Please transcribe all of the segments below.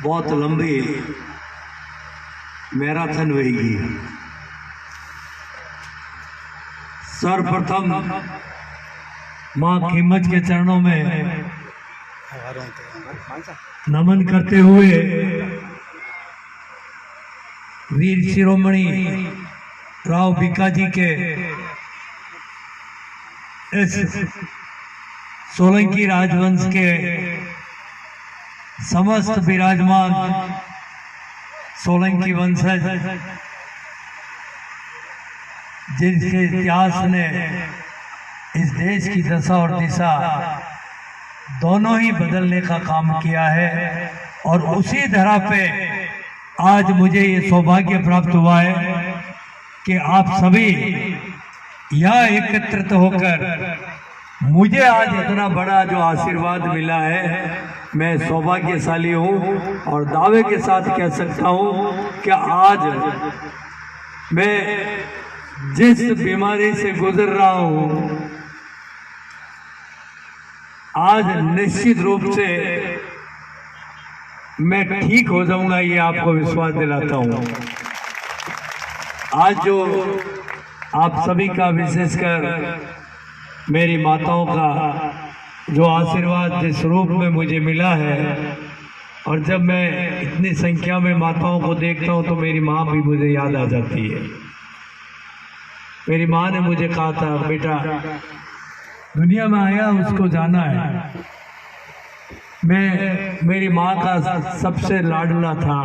बहुत लंबी मैराथन रहेगी। सर्वप्रथम मां कीमत के चरणों में नमन करते हुए वीर शिरोमणि राव भिकाजी के इस सोलंकी राजवंश के समस्त विराजमान सोलंकी वंशज जिनके इतिहास ने इस देश की दशा और दिशा दोनों ही बदलने का काम किया है, और उसी धरा पे आज मुझे ये सौभाग्य प्राप्त हुआ है कि आप सभी यहाँ एकत्रित होकर मुझे आज इतना बड़ा जो आशीर्वाद मिला है, मैं सौभाग्यशाली हूँ और दावे के साथ कह सकता हूँ कि आज मैं जिस बीमारी से गुजर रहा हूँ आज निश्चित रूप से मैं ठीक हो जाऊंगा, ये आपको विश्वास दिलाता हूँ। आज जो आप सभी का विशेषकर मेरी माताओं का जो आशीर्वाद जिस रूप में मुझे मिला है, और जब मैं इतनी संख्या में माताओं को देखता हूँ तो मेरी माँ भी मुझे याद आ जाती है। मेरी माँ ने मुझे कहा था, बेटा दुनिया में आया उसको जाना है। मैं मेरी माँ का सबसे लाडला था,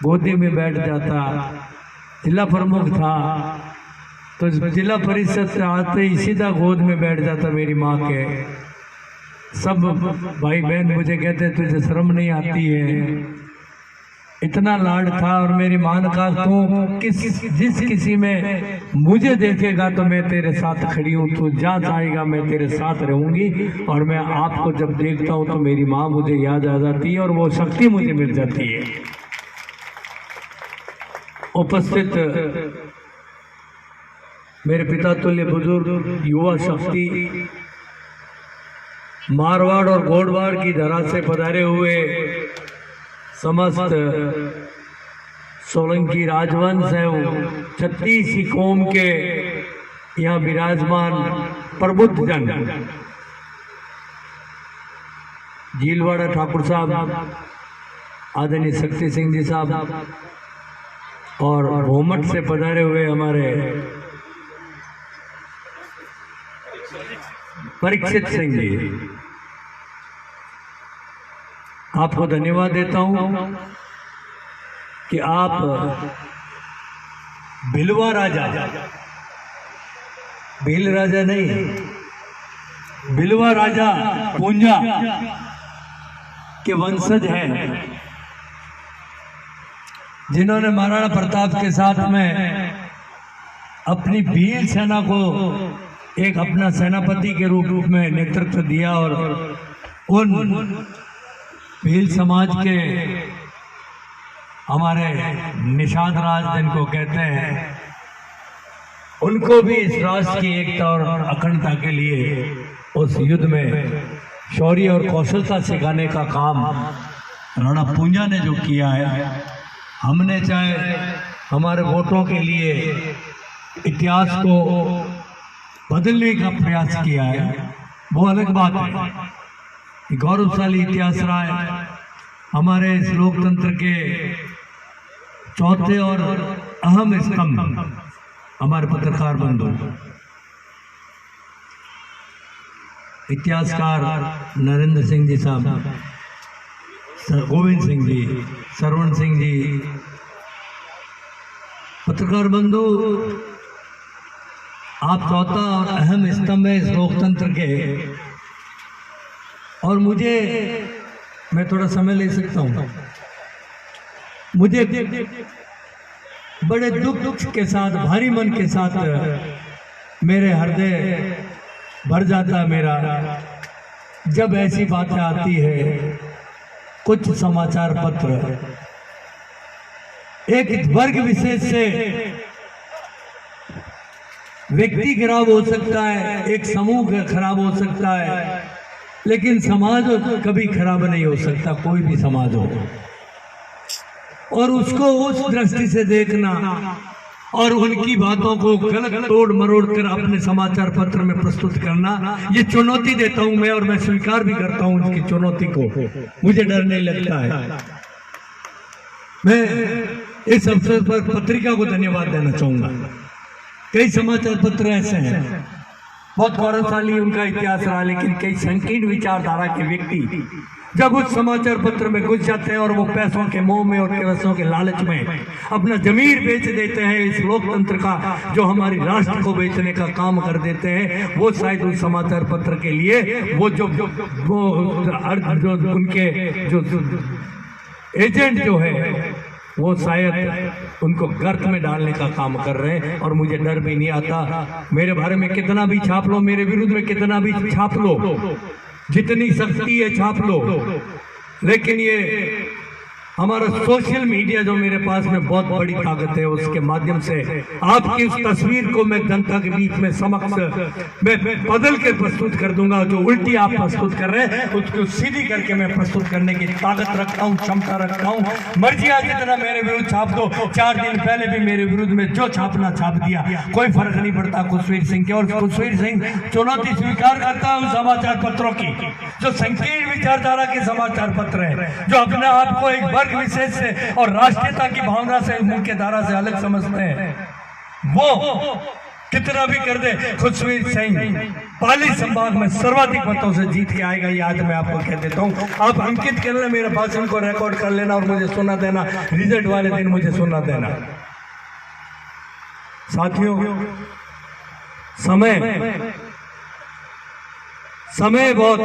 गोदी में बैठ जाता, जिला प्रमुख था तो जिला परिषद से आते ही सीधा गोद में बैठ जाता मेरी माँ के। सब भाई बहन मुझे कहते तुझे शर्म नहीं आती है, इतना लाड था। और मेरी माँ ने कहा तू जिस किसी में मुझे देखेगा तो मैं तेरे साथ खड़ी हूँ, तू जहाँ जाएगा मैं तेरे साथ रहूंगी। और मैं आपको जब देखता हूँ तो मेरी माँ मुझे याद आ जाती है और वो शक्ति मुझे मिल जाती है। उपस्थित मेरे पिता तुल्य बुजुर्ग युवा शक्ति, मारवाड़ और गोडवाड़ की धरा से पधारे हुए समस्त सोलंकी राजवंश है, 36 कौम के यहाँ विराजमान प्रबुद्ध जन, झीलवाड़ा ठाकुर साहब, आदरणीय शक्ति सिंह जी साहब, और भोमट से पधारे हुए हमारे परीक्षित सिंह जी, आपको धन्यवाद देता हूं कि आप भिलवा राजा, भील राजा नहीं, भिलवा राजा पूंजा के वंशज हैं, जिन्होंने महाराणा प्रताप के साथ में अपनी भील सेना को एक अपना सेनापति के रूप में नेतृत्व दिया और उन भील समाज के हमारे निषाद राज जिनको कहते हैं, उनको भी इस राष्ट्र की एकता और अखंडता के लिए उस युद्ध में शौर्य और कौशलता सिखाने का काम राणा पूंजा ने जो किया है, हमने चाहे हमारे वोटों के लिए इतिहास को बदलने का प्रयास किया है, वो अलग बात है। गौरवशाली इतिहास रहा है हमारे इस लोकतंत्र के चौथे और अहम स्तंभ हमारे पत्रकार बंधु, इतिहासकार नरेंद्र सिंह जी साहब, गोविंद सिंह जी, सरवण सिंह जी, पत्रकार बंधु, आप चौथा और अहम स्तंभ है इस लोकतंत्र के। और मैं थोड़ा समय ले सकता हूँ, मुझे बड़े दुख के साथ, भारी मन के साथ मेरे हृदय भर जाता है मेरा जब ऐसी बातें आती है। कुछ समाचार पत्र एक वर्ग विशेष से व्यक्ति खराब हो सकता है, एक समूह खराब हो सकता है, लेकिन समाज कभी खराब नहीं हो सकता, कोई भी समाज हो, और उसको उस दृष्टि से देखना और उनकी बातों को गलत तोड़ मरोड़ कर अपने समाचार पत्र में प्रस्तुत करना, ये चुनौती देता हूं मैं, और मैं स्वीकार भी करता हूं इसकी चुनौती को, मुझे डर नहीं लगता है। मैं इस अवसर पर पत्रिका को धन्यवाद देना चाहूंगा। कई समाचार पत्र ऐसे हैं, बहुत गौरवशाली उनका इतिहास रहा, लेकिन कई संकीर्ण विचारधारा के व्यक्ति जब उस समाचार पत्र में घुस जाते हैं और वो पैसों के मोह में और पैसों के लालच में अपना जमीर बेच देते हैं, इस लोकतंत्र का जो हमारी राष्ट्र को बेचने का काम कर देते हैं, वो शायद उस समाचार पत्र के लिए वो उनके जो एजेंट जो है वो शायद उनको गर्त में डालने का काम कर रहे हैं। और मुझे डर भी नहीं आता, मेरे बारे में कितना भी छाप लो, मेरे विरुद्ध में कितना भी छाप लो, जितनी शक्ति है छाप लो, लेकिन ये हमारा सोशल मीडिया जो मेरे पास में बहुत बड़ी ताकत है, उसके माध्यम से आपकी उस तस्वीर को मैं जनता के बीच में समक्ष मैं बदल के प्रस्तुत कर दूंगा। जो उल्टी आप प्रस्तुत कर रहे हैं उसको सीधी करके मैं प्रस्तुत करने की ताकत रखता हूं, क्षमता रखता हूं। मर्जी आज जितना मेरे विरुद्ध छाप दो, 4 दिन पहले भी मेरे विरुद्ध में जो छापना छाप दिया, कोई फर्क नहीं पड़ता खुशवीर सिंह के। और खुशवीर सिंह चुनौती स्वीकार करता हूं समाचार पत्रों की, जो संकीर्ण विचारधारा के समाचार पत्र है, जो अपने आप को एक वर्ग विशेष से और राष्ट्रीयता की भावना से मुख्य धारा से अलग समझते हैं, वो कितना भी कर दे, खुशवीर सिंह पाली संभाग में सर्वाधिक मतों से जीत के आएगा, ये आज मैं आपको कह देता हूं। आप अंकित कर लेना, मेरे भाषण को रिकॉर्ड कर लेना और मुझे सुना देना, रिजल्ट वाले दिन मुझे सुना देना। साथियों, समय बहुत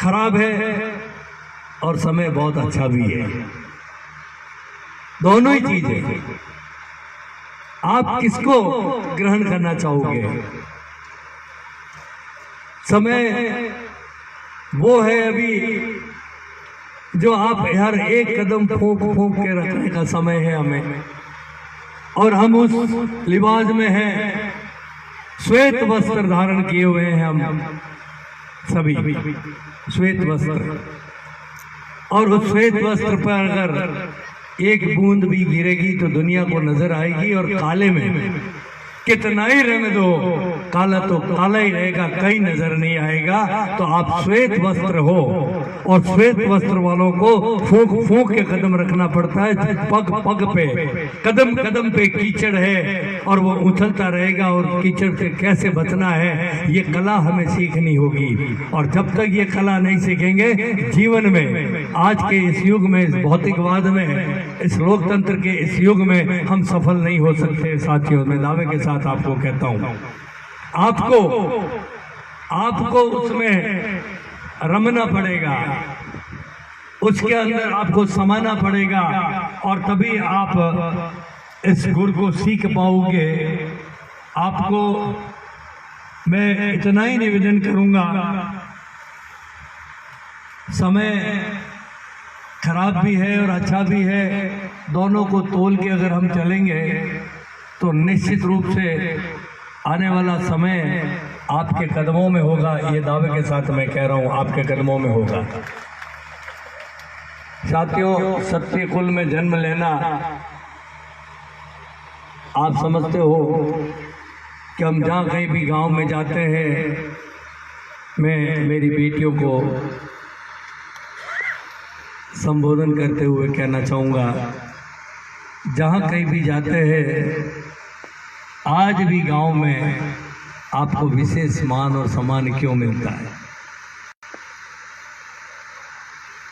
खराब है और समय बहुत अच्छा भी है, दोनों ही चीजें। आप किसको ग्रहण करना चाहोगे? समय वो है अभी जो आप हर एक कदम फूंक फूंक के रखने का समय है हमें, और हम उस लिबास में हैं, श्वेत वस्त्र धारण किए हुए हैं हम सभी, श्वेत वस्त्र। और उस श्वेत वस्त्र पर अगर एक बूंद भी गिरेगी तो दुनिया को नजर आएगी, और काले में कितना ही रंग दो, काला तो काला ही रहेगा, कहीं नजर नहीं आएगा। तो आप श्वेत वस्त्र हो, और श्वेत वस्त्र वालों को फूंक फूंक के कदम रखना पड़ता है। पग पग पे, कदम कदम पे कीचड़ है और वो उछलता रहेगा, और कीचड़ से कैसे बचना है ये कला हमें सीखनी होगी। और जब तक ये कला नहीं सीखेंगे जीवन में, आज के इस युग में, इस भौतिकवाद में, इस लोकतंत्र के इस युग में हम सफल नहीं हो सकते। साथियों, मैं दावे के आपको कहता हूं, आपको उसमें रमना पड़ेगा, उसके अंदर आपको समाना पड़ेगा, और तभी आप इस गुर को सीख पाओगे। आपको मैं इतना ही निवेदन करूंगा, समय खराब भी है और अच्छा भी है, दोनों को तोल के अगर हम चलेंगे तो निश्चित रूप से आने वाला समय आपके कदमों में होगा। ये दावे के साथ मैं कह रहा हूं, आपके कदमों में होगा। साथियों, क्षत्रिय कुल में जन्म लेना, आप समझते हो कि हम जहाँ कहीं भी गांव में जाते हैं, मैं मेरी बेटियों को संबोधन करते हुए कहना चाहूँगा, जहाँ कहीं भी जाते हैं, आज भी गांव में आपको विशेष मान और सम्मान क्यों मिलता है?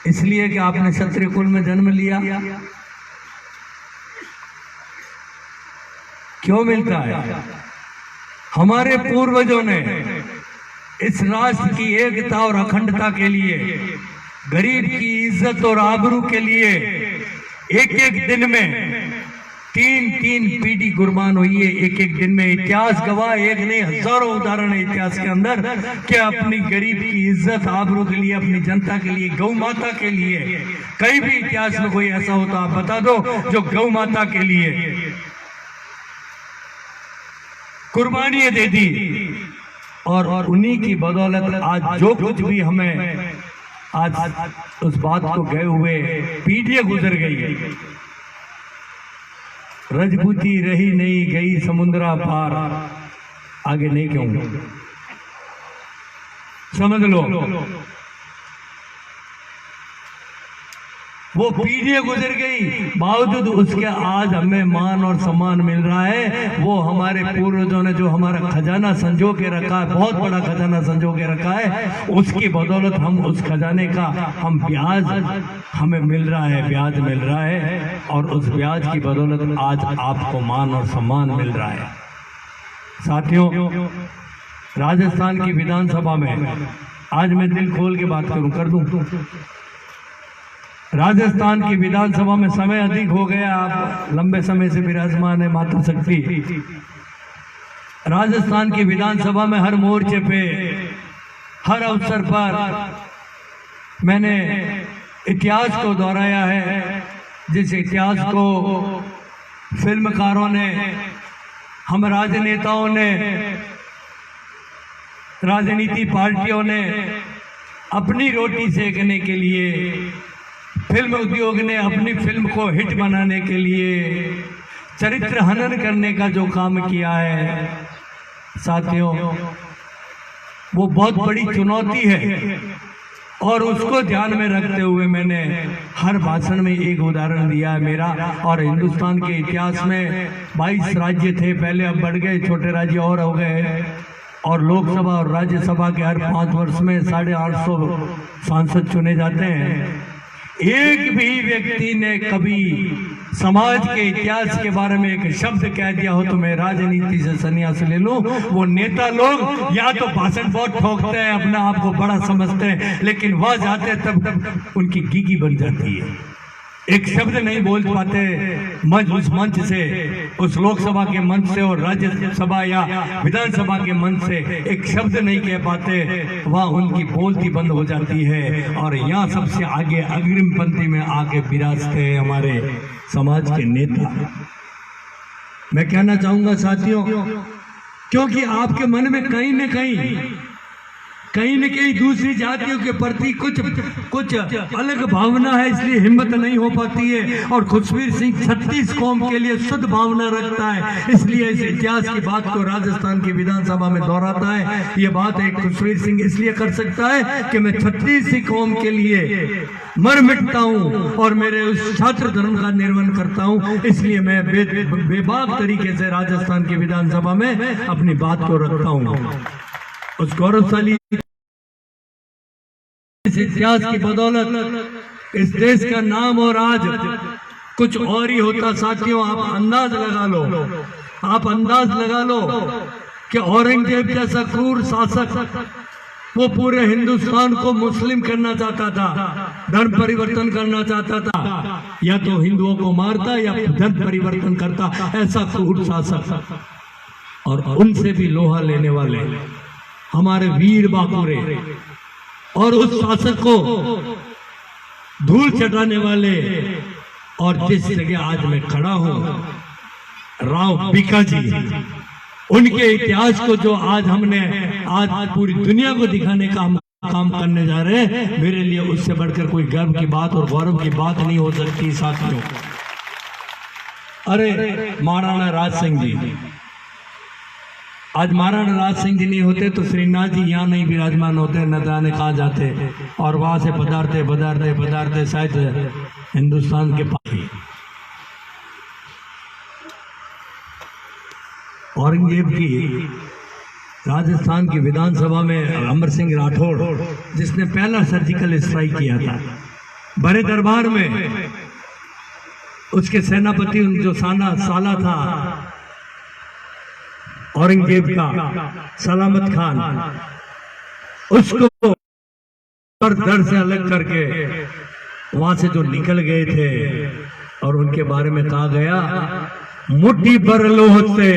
इसलिए कि आपने क्षत्रिय कुल में जन्म लिया। क्यों मिलता है? हमारे पूर्वजों ने इस राष्ट्र की एकता और अखंडता के लिए, गरीब की इज्जत और आबरू के लिए एक एक दिन में 3-3 पीढ़ी कुर्बान हुई है। एक एक दिन में इतिहास गवाह, एक नहीं हजारों उदाहरण है इतिहास के अंदर कि अपनी गरीब की इज्जत आबरू के लिए, अपनी जनता के लिए, गौ माता के लिए, कहीं भी इतिहास में कोई ऐसा हो तो आप बता दो जो गौ माता के लिए कुर्बानियां दे दी। और उन्हीं की बदौलत आज जो कुछ भी हमें आज उस बात को गए हुए पीढ़ियां गुजर गई। रजपूती रही नहीं गई समुद्रा पार, आगे नहीं कहूंगा, समझ लो। वो पीढ़ियां गुजर गई, बावजूद उसके आज हमें मान और सम्मान मिल रहा है। वो हमारे पूर्वजों ने जो हमारा खजाना संजो के रखा है, बहुत बड़ा खजाना संजो के रखा है, उसकी बदौलत हम उस खजाने का हम ब्याज हमें मिल रहा है, ब्याज मिल रहा है, और उस ब्याज की बदौलत आज आपको मान और सम्मान मिल रहा है। साथियों, राजस्थान की विधानसभा में आज मैं दिल खोल के बात कर दूं। राजस्थान की विधानसभा में समय अधिक हो गया, आप लंबे समय से विराजमान है मातृशक्ति। राजस्थान की विधानसभा में हर मोर्चे पे, हर अवसर पर मैंने इतिहास को दोहराया है, जिस इतिहास को फिल्मकारों ने, हम राजनेताओं ने, राजनीति पार्टियों ने अपनी रोटी सेकने के लिए, फिल्म उद्योग ने अपनी फिल्म को हिट बनाने के लिए चरित्र हनन करने का जो काम किया है, साथियों, वो बहुत बड़ी चुनौती है। और उसको ध्यान में रखते हुए मैंने हर भाषण में एक उदाहरण दिया है मेरा। और हिंदुस्तान के इतिहास में 22 राज्य थे पहले, अब बढ़ गए, छोटे राज्य और हो गए, और लोकसभा और राज्यसभा के हर 5 वर्ष में 850 सांसद चुने जाते हैं। एक भी व्यक्ति ने कभी समाज के इतिहास के बारे में एक शब्द कह दिया हो तो मैं राजनीति से संन्यास ले लूं। वो नेता लोग या तो भाषण बहुत ठोकते हैं, अपने आप को बड़ा समझते हैं, लेकिन वह जाते तब उनकी गीगी बन जाती है, एक शब्द नहीं बोल पाते उस मंच से, उस लोकसभा के मंच से और राज्यसभा या विधानसभा के मंच से एक शब्द नहीं कह पाते, वह उनकी बोलती बंद हो जाती है। और यहाँ सबसे आगे अग्रिम पंक्ति में आके विराजते हैं हमारे समाज के नेता। मैं कहना चाहूंगा साथियों, क्योंकि आपके मन में कहीं न कहीं दूसरी जातियों के प्रति कुछ अलग भावना है, इसलिए हिम्मत नहीं हो पाती है। और खुशवीर सिंह 36 कौम के लिए शुद्ध भावना रखता है, इसलिए इस इतिहास की बात को राजस्थान की विधानसभा में दोहराता है। ये बात एक खुशवीर सिंह इसलिए कर सकता है कि मैं 36 कौम के लिए मर मिटता हूँ और मेरे उस छात्र धर्म का निर्वहन करता हूँ, इसलिए मैं बेबाक तरीके से राजस्थान की विधानसभा में अपनी बात को रखता हूँ। उस गौरवशाली इस इतिहास की बदौलत इस देश का नाम और आज कुछ और ही होता। साथियों, आप अंदाज लगा लो कि औरंगजेब जैसा क्रूर शासक वो पूरे हिंदुस्तान को मुस्लिम करना चाहता था, धर्म परिवर्तन करना चाहता था, या तो हिंदुओं को मारता या धर्म परिवर्तन करता, ऐसा क्रूर शासक। और उनसे भी लोहा लेने वाले हमारे वीर बाकुरे और उस शासक को धूल चटाने वाले, और जिस जगह आज मैं खड़ा हूं, राव भिकाजी, उनके इतिहास को जो आज हमने आज पूरी दुनिया को दिखाने का हम काम करने जा रहे हैं, मेरे लिए उससे बढ़कर कोई गर्व की बात और गौरव की बात नहीं हो सकती। साथियों, अरे महाराणा राज सिंह जी, आज महाराणा राज सिंह जी नहीं होते तो श्रीनाथ जी यहाँ नहीं विराजमान होते, न जाने कहाँ जाते, और वहां से पधारते शायद हिंदुस्तान के पास। औरंगजेब की राजस्थान की विधानसभा में अमर सिंह राठौड़, जिसने पहला सर्जिकल स्ट्राइक किया था, बड़े दरबार में उसके सेनापति जो साला था औरंगजेब का, सलामत खान, उसको दर से अलग करके वहां से जो निकल गए थे, और उनके बारे में कहा गया, मुट्ठी भर लोह से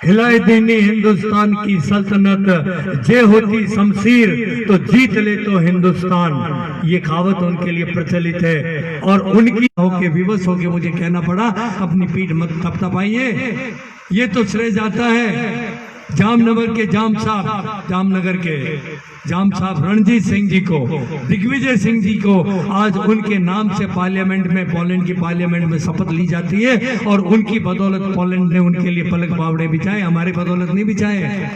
हिलाई देनी हिंदुस्तान की सल्तनत, जे होती शमशीर तो जीत ले तो हिंदुस्तान। ये कहावत उनके लिए प्रचलित है, और उनकी होके विवश होके मुझे कहना पड़ा, अपनी पीठ मत थपथपाइए। ये तो श्रेय जाता है जामनगर के जामनगर के जाम साहब रणजीत सिंह जी को, दिग्विजय सिंह जी को आज उनके नाम से पार्लियामेंट में, पोलैंड की पार्लियामेंट में शपथ ली जाती है और उनकी बदौलत पोलैंड ने उनके लिए पलक पावड़े बिछाए, हमारी बदौलत नहीं बिछाए।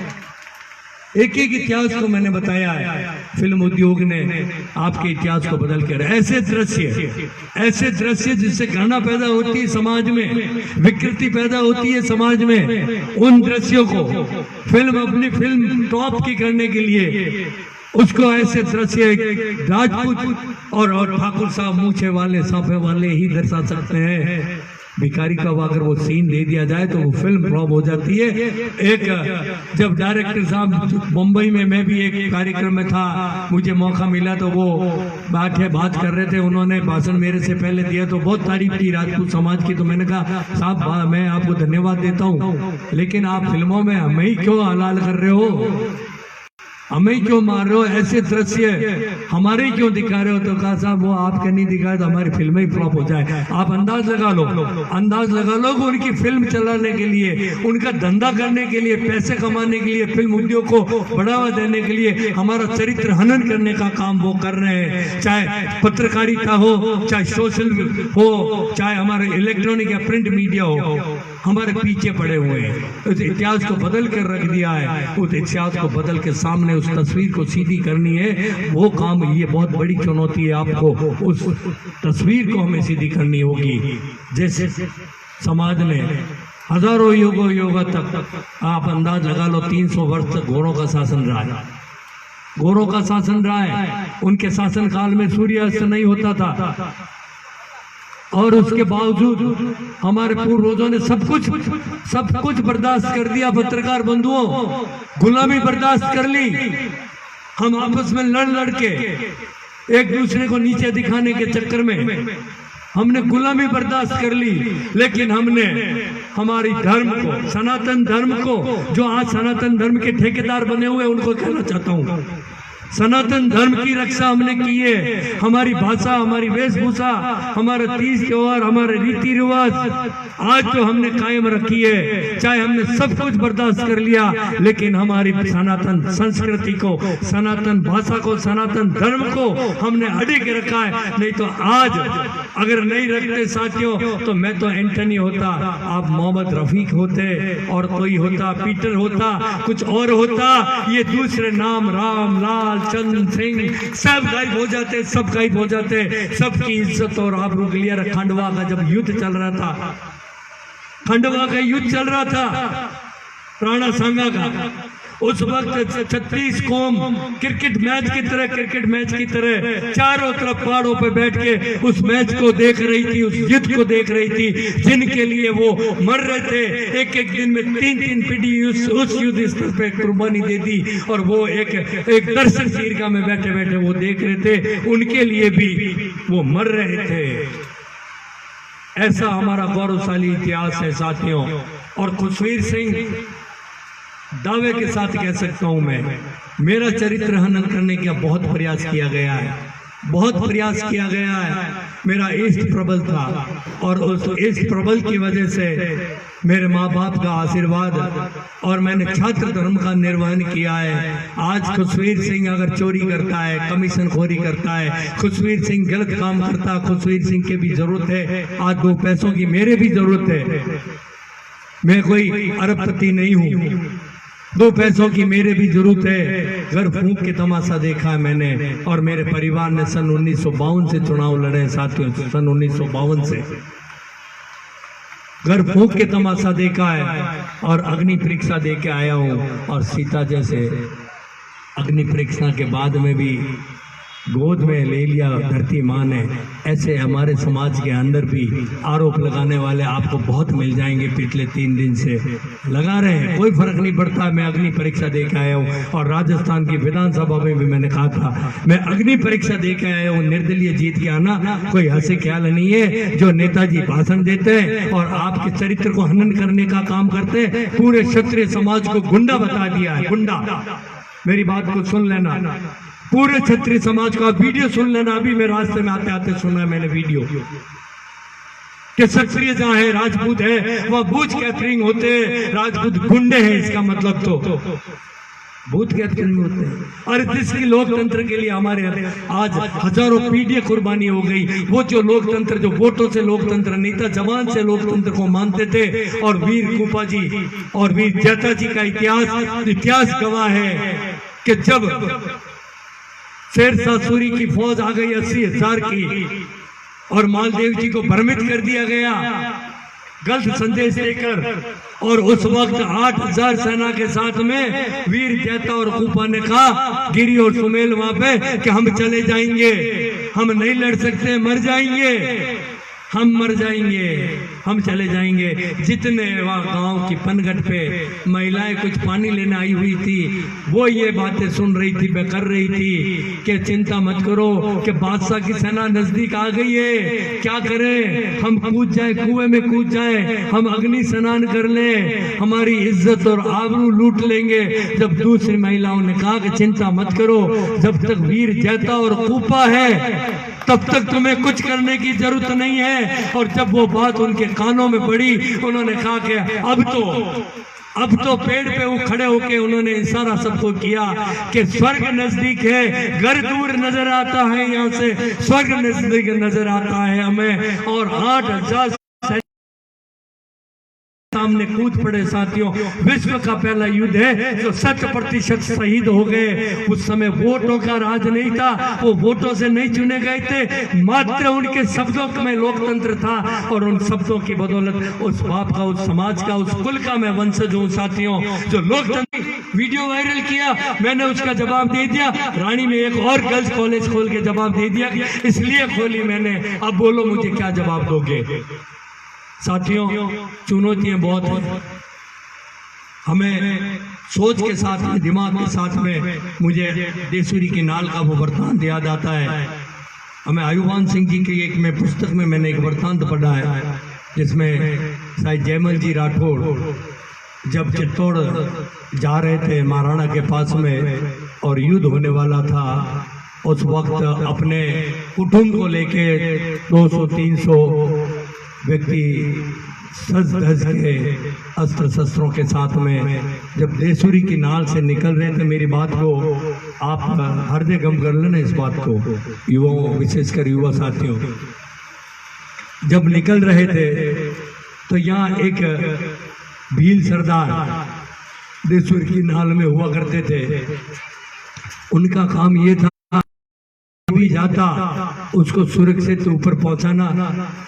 एक एक इतिहास को मैंने बताया है, फिल्म उद्योग ने आपके इतिहास को बदल कर ऐसे दृश्य जिससे घृणा पैदा होती है समाज में, विकृति पैदा होती है समाज में, उन दृश्यों को अपनी फिल्म टॉप की करने के लिए उसको ऐसे दृश्य राजपूत और ठाकुर साहब मूछे वाले साफे वाले ही दर्शा सकते हैं। भिखारी का अगर वो सीन दे दिया जाए तो वो फिल्म फ्लॉप हो जाती है। एक जब डायरेक्टर साहब मुंबई में, मैं भी एक कार्यक्रम में था, मुझे मौका मिला तो वो बात कर रहे थे, उन्होंने भाषण मेरे से पहले दिया तो बहुत तारीफ की राजपूत समाज की। तो मैंने कहा साहब मैं आपको धन्यवाद देता हूँ, लेकिन आप फिल्मों में हमें ही क्यों हलाल कर रहे हो, हमें क्यों मार रहे हो, ऐसे दृश्य हमारे ही क्यों दिखा रहे हो। तो कहा साहब वो आपके नहीं दिखाए तो हमारी फिल्म ही फ्लॉप हो जाए। आप अंदाज लगा लो कि उनकी फिल्म चलाने के लिए, उनका धंधा करने के लिए, पैसे कमाने के लिए, फिल्म उद्योग को बढ़ावा देने के लिए हमारा चरित्र हनन करने का काम वो कर रहे हैं। चाहे पत्रकारिता हो, चाहे सोशल हो, चाहे हमारे इलेक्ट्रॉनिक या प्रिंट मीडिया हो, हमारे पीछे पड़े हुए हैं। उस इतिहास को बदल कर रख दिया है, उस इतिहास को बदल के सामने उस तस्वीर को सीधी करनी है। वो काम, ये बहुत बड़ी चुनौती है, आपको उस तस्वीर को हमें सीधी करनी होगी। जैसे समाज ने हजारों युगों तक, आप अंदाज लगा लो 300 वर्ष तक घोड़ों का शासन रहा है, घोड़ों का शासन रहा है। उनके शासन काल में सूर्यास्त नहीं होता था और उसके बावजूद हमारे पूर्वजों ने सब कुछ बर्दाश्त कर दिया। पत्रकार बंधुओं, गुलामी बर्दाश्त कर ली। हम आपस में लड़ के एक दूसरे को नीचे दिखाने के चक्कर में हमने गुलामी बर्दाश्त कर ली, लेकिन हमने हमारी धर्म को, सनातन धर्म को, जो आज सनातन धर्म के ठेकेदार बने हुए, उनको कहना चाहता हूँ, सनातन धर्म की रक्षा हमने की है। हमारी भाषा, हमारी वेशभूषा, हमारे तीज त्योहार, हमारे रीति रिवाज आज तो हमने कायम रखी है। चाहे हमने सब कुछ बर्दाश्त कर लिया, लेकिन हमारी सनातन संस्कृति को, सनातन भाषा को, सनातन धर्म को हमने अड़े के रखा है। नहीं तो आज अगर नहीं रखते साथियों, तो मैं तो एंटनी होता, आप मोहम्मद रफीक होते, और कोई होता, पीटर होता, कुछ और होता, ये दूसरे नाम राम, लाल, चंद सिंह सब गायब हो जाते, सब गायब हो जाते। सबकी इज्जत और आबरू के लिए खंडवा का जब युद्ध चल रहा था, खंडवा का युद्ध चल रहा था, राणा सांगा का, उस वक्त 36 कौम क्रिकेट मैच की तरह चारों तरफ पहाड़ों पे बैठ के उस मैच को देख रही थी, उस युद्ध को देख रही थी, जिनके लिए वो मर रहे थे। एक दिन में 3 पीढ़ी उस युद्ध स्थल पे कुर्बानी दे दी, और वो एक दर्शक दीर्घा में बैठे बैठे वो देख रहे थे, उनके लिए भी वो मर रहे थे। ऐसा हमारा गौरवशाली इतिहास है साथियों। और खुशवीर सिंह, दावे के साथ कह सकता हूं मैं, मेरा चरित्र हनन करने का बहुत प्रयास किया गया है, बहुत प्रयास किया गया है। मेरा इष्ट प्रबल था, और उस इष्ट प्रबल की वजह से मेरे माँ बाप का आशीर्वाद, और मैंने छात्र धर्म का निर्वहन किया है। आज खुशवीर सिंह अगर चोरी करता है, कमीशन खोरी करता है, खुशवीर सिंह गलत काम करता है, खुशवीर सिंह के भी जरूरत है, आज 2 पैसों की मेरे भी जरूरत है। मैं कोई अरबपति नहीं हूँ, 2 पैसों की मेरे भी जरूरत है। घर फूंक के तमाशा देखा है मैंने, और मेरे परिवार ने सन 1952 से चुनाव लड़े साथियों, सन 1952 से घर फूंक के तमाशा देखा है, और अग्नि परीक्षा दे के आया हूँ। और सीता जैसे अग्नि परीक्षा के बाद में भी गोद में ले लिया धरती माँ ने। ऐसे हमारे समाज के अंदर भी आरोप लगाने वाले आपको बहुत मिल जाएंगे। पिछले 3 दिन से लगा रहे हैं, कोई फर्क नहीं पड़ता। मैं अग्नि परीक्षा दे के आया हूँ, और राजस्थान की विधानसभा में भी मैंने कहा था मैं अग्नि परीक्षा दे के आया हूँ। निर्दलीय जीत के आना कोई हंसी ख्याल नहीं है। जो नेताजी भाषण देते हैं और आपके चरित्र को हनन करने का काम करते हैं, पूरे क्षत्रिय समाज को गुंडा बता दिया है, गुंडा। मेरी बात को सुन लेना, पूरे क्षत्रिय समाज का वीडियो सुन लेना। अभी मैं रास्ते में आते आते सुना है मैंने वीडियो। कि क्षत्रिय जहाँ है राजपूत है वह बूथ कैथरिंग होते हैं, राजपूत गुंडे हैं, इसका मतलब तो बूथ कैथरिंग होते हैं। और देश की लोकतंत्र के लिए हमारे आज हजारों पीढ़ियां कुर्बानी हो गई। वो जो लोकतंत्र, जो वोटों से लोकतंत्र नहीं था, जवान से लोकतंत्र को मानते थे। और वीर कुपा जी और वीर जैता जी का इतिहास गवाह है कि जब शेरशाह सूरी की फौज आ गई 80,000 की और मालदेव जी को भ्रमित कर दिया गया गलत संदेश देकर, और उस वक्त 8,000 सेना के साथ में वीर जैता और कुपा ने कहा, गिरी और सुमेल वहां पे, कि हम चले जाएंगे, हम नहीं लड़ सकते, मर जाएंगे, हम मर जाएंगे, हम चले जाएंगे। जितने वहाँ गांव की पनघट पे महिलाएं कुछ पानी लेने आई हुई थी, वो ये बातें सुन रही थी, कर रही थी कि चिंता मत करो कि बादशाह की सेना नजदीक आ गई है, क्या करें, हम कूद जाए, कुएं में कूद जाए, हम अग्नि स्नान कर लें, हमारी इज्जत और आबरू लूट लेंगे। जब दूसरी महिलाओं ने कहा कि चिंता मत करो, जब तक वीर जैता और कुपा है तब तक तुम्हें कुछ करने की जरूरत नहीं है। और जब वो बात उनके कानों में पड़ी, उन्होंने कहा कि अब तो पेड़ पे वो खड़े होके उन्होंने इशारा सबको किया कि स्वर्ग नजदीक है, घर दूर नजर आता है, यहाँ से स्वर्ग नजदीक नजर आता है हमें। और 8,000 सामने कूद पड़े। साथियों, विश्व का पहला युद्ध है जो 100% शहीद हो गए। उस समय वोटों का राज नहीं था, वो वोटों से नहीं चुने गए थे, मात्र उनके शब्दों में लोकतंत्र था। और उन शब्दों की बदौलत उस बाप का, उस समाज का, उस कुल का मैं वंशज हूँ। साथियों, जो लोकतंत्र वीडियो वायरल किया, मैंने उसका जवाब दे दिया। रानी में एक और गर्ल्स कॉलेज खोल के जवाब दे दिया, इसलिए खोली मैंने। अब बोलो मुझे क्या जवाब दोगे? साथियों, चुनौतियां बहुत हैं। हमें सोच के साथ में, दिमाग के साथ में, मुझे देसूरी की नाल का वो वृत्तांत याद आता है। हमें आयुवान सिंह जी की एक में पुस्तक में मैंने एक वृत्तांत पढ़ा है, जिसमें शायद जयमल जी राठौड़ जब चित्तौड़ जा रहे थे महाराणा के पास में और युद्ध होने वाला था, उस वक्त अपने कुटुंब को लेके 200-300 व्यक्ति सज धज के अस्त्र शस्त्रों के साथ में जब देसूरी की नाल से निकल रहे थे, मेरी बात को आप हृदय गम कर लेना, इस बात को युवाओं, विशेषकर युवा साथियों, जब निकल रहे थे तो यहाँ एक भील सरदार देसूरी की नाल में हुआ करते थे। उनका काम ये था, भी जाता उसको सुरक्षित ऊपर पहुंचाना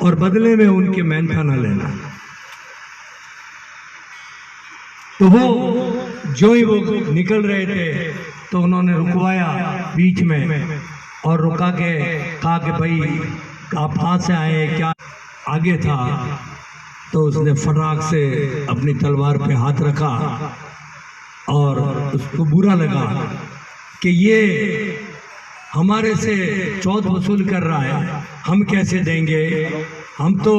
और बदले में उनके मेहनताना लेना। तो वो जो ही वो निकल रहे थे तो उन्होंने रुकवाया बीच में और रुका के कहा कि भाई आप कहाँ से आए, क्या आगे था? तो उसने फटाक से अपनी तलवार पे हाथ रखा और उसको बुरा लगा कि ये हमारे से चौथ वसूल कर रहा है, हम कैसे देंगे? हम तो,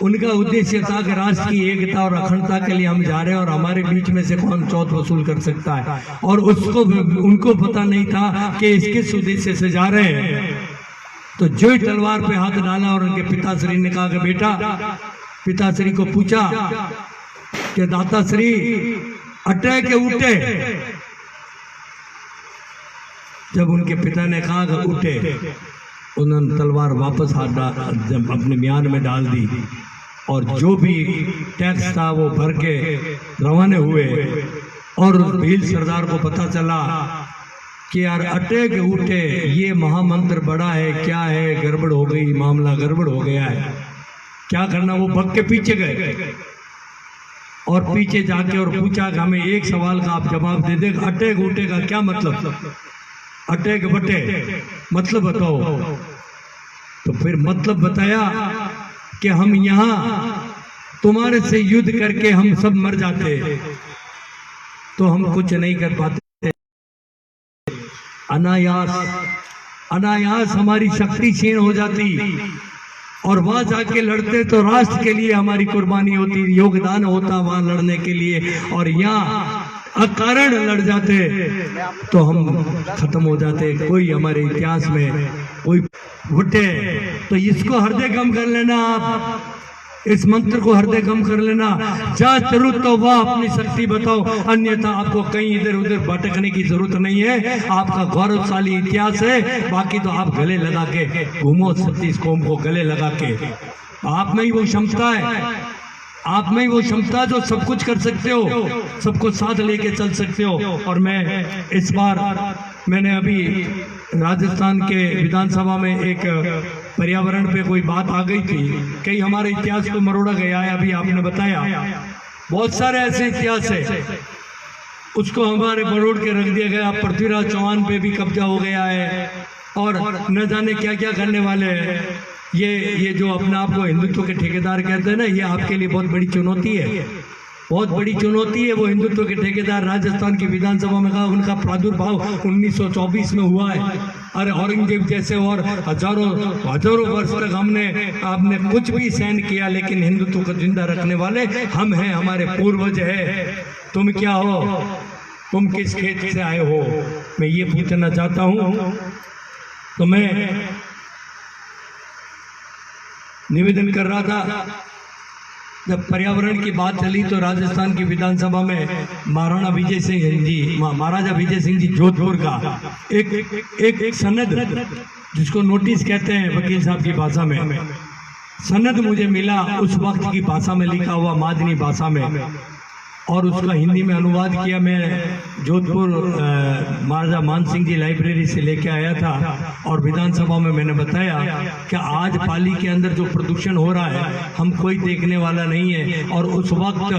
उनका उद्देश्य था कि राष्ट्र की एकता और अखंडता के लिए हम जा रहे हैं और हमारे बीच में से कौन चौथ वसूल कर सकता है? और उसको, उनको पता नहीं था कि इस किस उद्देश्य से जा रहे हैं। तो जो ही तलवार पे हाथ डाला और उनके पिताश्री ने कहा कि बेटा, पिताश्री को पूछा कि दाताश्री अटे के उठे? जब उनके पिता ने कहा कि उठे, उन्होंने तलवार वापस हाथ जब अपने म्यान में डाल दी और जो भी टैक्स था वो भर के रवाना हुए। और उस भील सरदार को पता चला कि यार अटे के उठे, ये महामंत्र बड़ा है, क्या है, गड़बड़ हो गई, मामला गड़बड़ हो गया है, क्या करना? वो भग के पीछे गए और पीछे जाके और पूछा कि हमें एक सवाल का आप जवाब दे दे, अटे के उठे का क्या मतलब? अटे के बटे मतलब बताओ। तो फिर मतलब बताया कि हम यहाँ तुम्हारे से युद्ध करके हम सब मर जाते, तो हम कुछ नहीं कर पाते, अनायास हमारी शक्ति क्षीण हो जाती और वहां जाके लड़ते तो राष्ट्र के लिए हमारी कुर्बानी होती, योगदान होता वहां लड़ने के लिए, और यहाँ अकारण लड़ जाते तो हम खत्म हो जाते। कोई हमारे इतिहास में कोई उठे तो इसको हृदय गम कर लेना आप इस मंत्र को हृदय गम कर लेना। जा जरूर तो वह अपनी शक्ति बताओ, अन्यथा आपको कहीं इधर उधर भटकने की जरूरत नहीं है। आपका गौरवशाली इतिहास है, बाकी तो आप गले लगा के घूमो, 36 कौम को गले लगा के। आप में ही वो क्षमता है, आप में ही वो क्षमता जो सब कुछ कर सकते हो, सबको साथ लेके चल सकते हो। और मैं इस बार मैंने अभी राजस्थान के विधानसभा में एक पर्यावरण पे कोई बात आ गई थी, कई हमारे इतिहास को मरोड़ा गया है। अभी आपने बताया बहुत सारे ऐसे इतिहास है, उसको हमारे मरोड़ के रख दिया गया। पृथ्वीराज चौहान पे भी कब्जा हो गया है और न जाने क्या क्या करने वाले हैं। ये जो अपने आप को हिंदुत्व के ठेकेदार कहते हैं ना, ये आपके लिए बहुत बड़ी चुनौती है, बहुत बड़ी चुनौती है। वो हिंदुत्व के ठेकेदार राजस्थान की विधानसभा में कहा, उनका प्रादुर्भाव 1924 में हुआ है। अरे औरंगजेब जैसे और हजारों वर्ष तक आपने कुछ भी सहन किया, लेकिन हिंदुत्व को जिंदा रखने वाले हम हैं, हमारे पूर्वज है। तुम क्या हो, तुम किस खेत से आए हो, मैं ये पूछना चाहता हूँ। तो मैं निवेदन कर रहा था, जब पर्यावरण की बात चली तो राजस्थान की विधानसभा में महाराजा विजय सिंह जी जोधपुर का एक सनद, जिसको नोटिस कहते हैं वकील साहब की भाषा में, सनद मुझे मिला उस वक्त की भाषा में लिखा हुआ, मादनी भाषा में, और उसका हिंदी में अनुवाद किया। मैं जोधपुर महाराजा मान सिंह जी लाइब्रेरी से लेके आया था और विधानसभा में मैंने बताया कि आज पाली के अंदर जो प्रदूषण हो रहा है, हम कोई देखने वाला नहीं है। और उस वक्त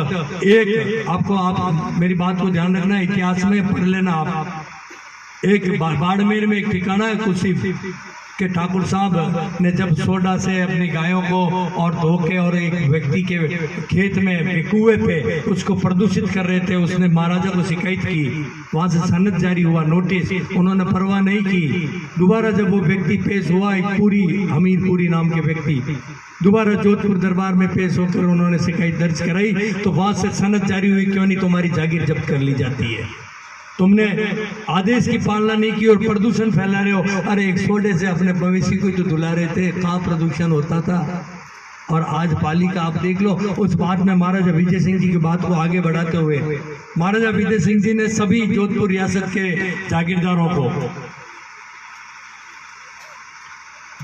आप मेरी बात को ध्यान रखना, इतिहास में पढ़ लेना आप, एक बाड़मेर में एक ठिकाना है कुसी के ठाकुर साहब ने जब सोडा से अपनी गायों को और धो के और एक व्यक्ति के खेत में कुएं पे उसको प्रदूषित कर रहे थे, उसने महाराजा को शिकायत की, वहां से सनद जारी हुआ, नोटिस, उन्होंने परवाह नहीं की। दोबारा जब वो व्यक्ति पेश हुआ, एक हमीरपुरी नाम के व्यक्ति दोबारा जोधपुर दरबार में पेश होकर उन्होंने शिकायत दर्ज कराई, तो वहां से सनद जारी हुई, क्यों नहीं तुम्हारी जागीर जब्त कर ली जाती है, तुमने आदेश की पालना नहीं की और प्रदूषण फैला रहे हो। अरे एक सोडे से अपने भविष्य को तो धुला रहे थे, कहाँ प्रदूषण होता था। और आज पाली का आप देख लो। उस बात में महाराजा विजय सिंह जी की बात को आगे बढ़ाते हुए महाराजा विजय सिंह जी ने सभी जोधपुर रियासत के जागीरदारों को,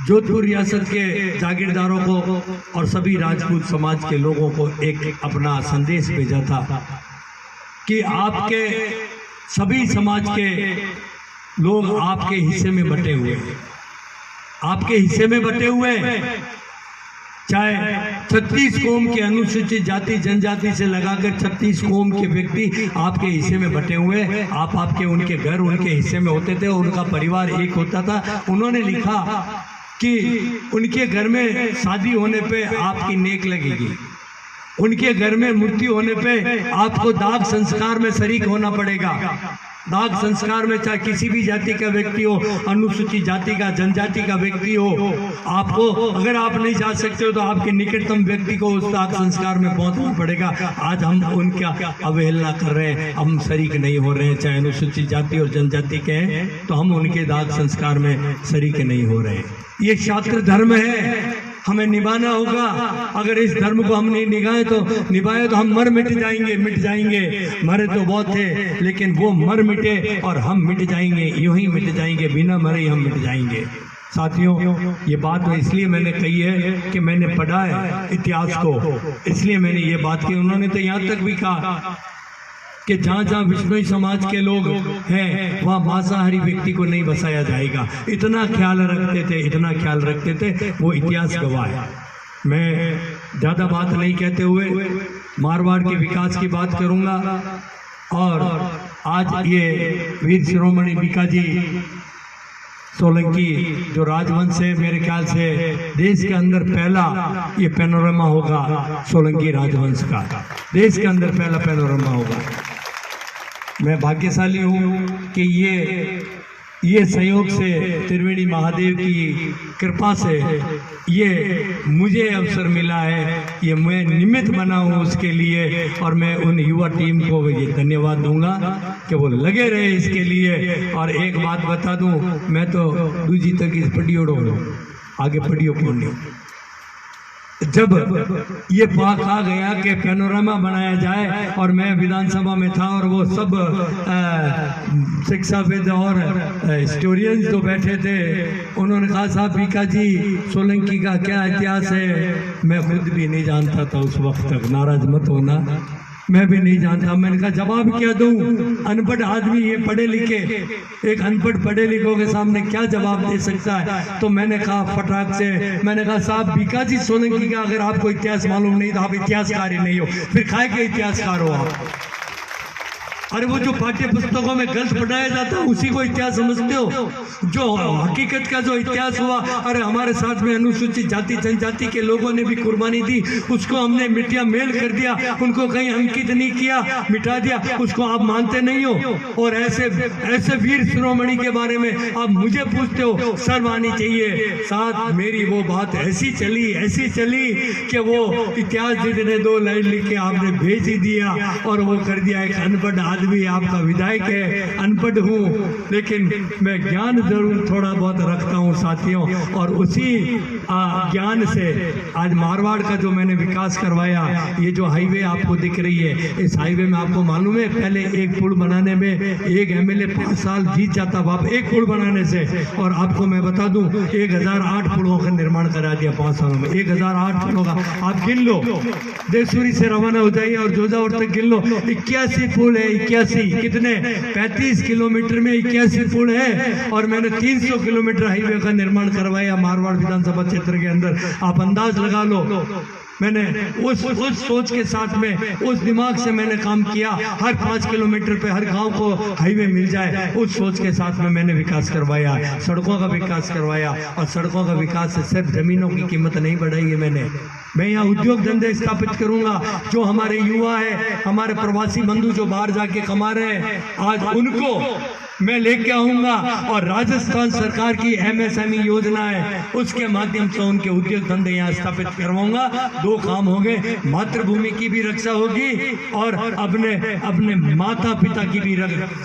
जोधपुर रियासत के जागीरदारों को और सभी राजपूत समाज के लोगों को एक अपना संदेश भेजा था कि आपके सभी समाज के लोग आपके हिस्से में बटे हुए हैं, आपके हिस्से में बटे हुए हैं। चाहे 36 कौम के अनुसूचित जाति जनजाति से लगाकर 36 कौम के व्यक्ति आपके हिस्से में बटे हुए हैं। आपके उनके घर उनके हिस्से में होते थे और उनका परिवार एक होता था। उन्होंने लिखा कि उनके घर में शादी होने पे आपकी नेक लगेगी, उनके घर में मृत्यु होने पे आपको दाग संस्कार में शरीक होना पड़ेगा। दाग संस्कार में चाहे किसी भी जाति का व्यक्ति हो, अनुसूचित जाति का, जनजाति का व्यक्ति हो, आपको अगर आप नहीं जा सकते हो तो आपके निकटतम व्यक्ति को उस दाग संस्कार में पहुंचना पड़ेगा। आज हम उनका अवहेलना कर रहे हैं, हम शरीक नहीं हो रहे हैं। चाहे अनुसूचित जाति और जनजाति के हैं तो हम उनके दाग संस्कार में शरीक नहीं हो रहे हैं। ये क्षात्र धर्म है, हमें निभाना होगा। अगर इस धर्म को हम नहीं निभाए तो हम मिट जाएंगे। मरे तो बहुत थे, लेकिन वो मर मिटे और हम मिट जाएंगे, यूं ही मिट जाएंगे, बिना मरे हम मिट जाएंगे। साथियों, ये बात इसलिए मैंने कही है कि मैंने पढ़ा है इतिहास को, इसलिए मैंने ये बात की। उन्होंने तो यहाँ तक भी कहा कि जहाँ जहाँ विष्णुई समाज के लोग हैं वहाँ मांसाहारी व्यक्ति को नहीं बसाया जाएगा। इतना ख्याल रखते थे, वो इतिहास गवाह है। मैं ज़्यादा बात नहीं कहते हुए मारवाड़ के विकास की बात करूँगा। और आज ये वीर शिरोमणि बीकाजी सोलंकी जो राजवंश है, मेरे ख्याल से देश के अंदर पहला ये पैनोरमा होगा सोलंकी राजवंश का, देश के अंदर पहला पैनोरमा होगा। मैं भाग्यशाली हूँ कि ये सहयोग से, त्रिवेणी महादेव की कृपा से ये मुझे अवसर मिला है, ये मैं निमित्त बना हूँ उसके लिए। और मैं उन युवा टीम को ये धन्यवाद दूंगा कि वो लगे रहे इसके लिए। और एक बात बता दूं, मैं तो दूजी तक इस पढ़ियो आगे पढ़ियो क्यों नहीं, जब ये बात आ गया कि पैनोरामा बनाया जाए और मैं विधानसभा में था और वो सब शिक्षाविद और हिस्टोरियंस जो बैठे थे, उन्होंने कहा साहब बीका जी सोलंकी का क्या इतिहास है, मैं खुद भी नहीं जानता था उस वक्त तक, नाराज मत होना, मैं भी नहीं जानता। मैंने कहा जवाब क्या दूं, अनपढ़ आदमी, ये पढ़े लिखे, एक अनपढ़ पढ़े लिखों के सामने क्या जवाब दे सकता है। तो मैंने कहा फटाक से, मैंने कहा साहब बीकाजी सोलंकी का अगर आपको इतिहास मालूम नहीं तो आप इतिहासकार ही नहीं हो, फिर खाए के इतिहासकार हो आप। अरे वो जो पाठ्य पुस्तकों में गलत पढ़ाया जाता है उसी को इतिहास समझते हो, जो हकीकत का जो इतिहास हुआ, अरे हमारे साथ में अनुसूचित जाति जनजाति के लोगों ने भी कुर्बानी दी, उसको हमने मिटिया मेल कर दिया, उनको कहीं अंकित नहीं किया, मिटा दिया, उसको आप मानते नहीं हो। और ऐसे वीर शिरोमणि के बारे में आप मुझे पूछते हो, शर्म आनी चाहिए। साथ मेरी वो बात ऐसी चली कि वो इतिहास जितने 2 लाइन लिख के आपने भेज ही दिया और वो कर दिया। एक अनपढ़ आदमी आपका विधायक है, अनपढ़ हूँ, लेकिन मैं ज्ञान जरूर थोड़ा बहुत रखता हूँ साथियों, और उसी ज्ञान से आज मारवाड़ का जो मैंने विकास करवाया, ये जो हाईवे आपको दिख रही है, इस हाईवे में आपको मालूम है पहले एक पुल बनाने में एक एमएलए 5 साल जीत जाता बाप, एक पुल बनाने से। और आपको मैं बता दूं 1008 पुलों का निर्माण करा दिया 5 सालों में, 1008 पुलों का। आप गिन लो, देसूरी से रवाना हो जाइए और जोजावर तक गिन लो, 81 पुल है। 81 कितने, 35 किलोमीटर में 81 पुल है। और मैंने 300 किलोमीटर हाईवे का निर्माण करवाया मारवाड़ विधानसभा क्षेत्र के अंदर। आप अंदाज लगा लो, मैंने उस सोच के साथ में, उस दिमाग से मैंने काम किया, हर 5 किलोमीटर पे हर गांव को हाईवे मिल जाए, उस सोच के साथ में मैंने विकास करवाया, सड़कों का विकास करवाया। और सड़कों का विकास से सिर्फ जमीनों की कीमत नहीं बढ़ाई है मैं यहाँ उद्योग धंधे स्थापित करूंगा। जो हमारे युवा है, हमारे प्रवासी बंधु जो बाहर जाके कमा रहे हैं, आज उनको मैं लेके आऊंगा। और राजस्थान सरकार की एमएसएमई योजना है, उसके माध्यम से उनके उद्योग धंधे यहाँ स्थापित करवाऊंगा। 2 काम हो गए, मातृभूमि की भी रक्षा होगी और अपने माता पिता की भी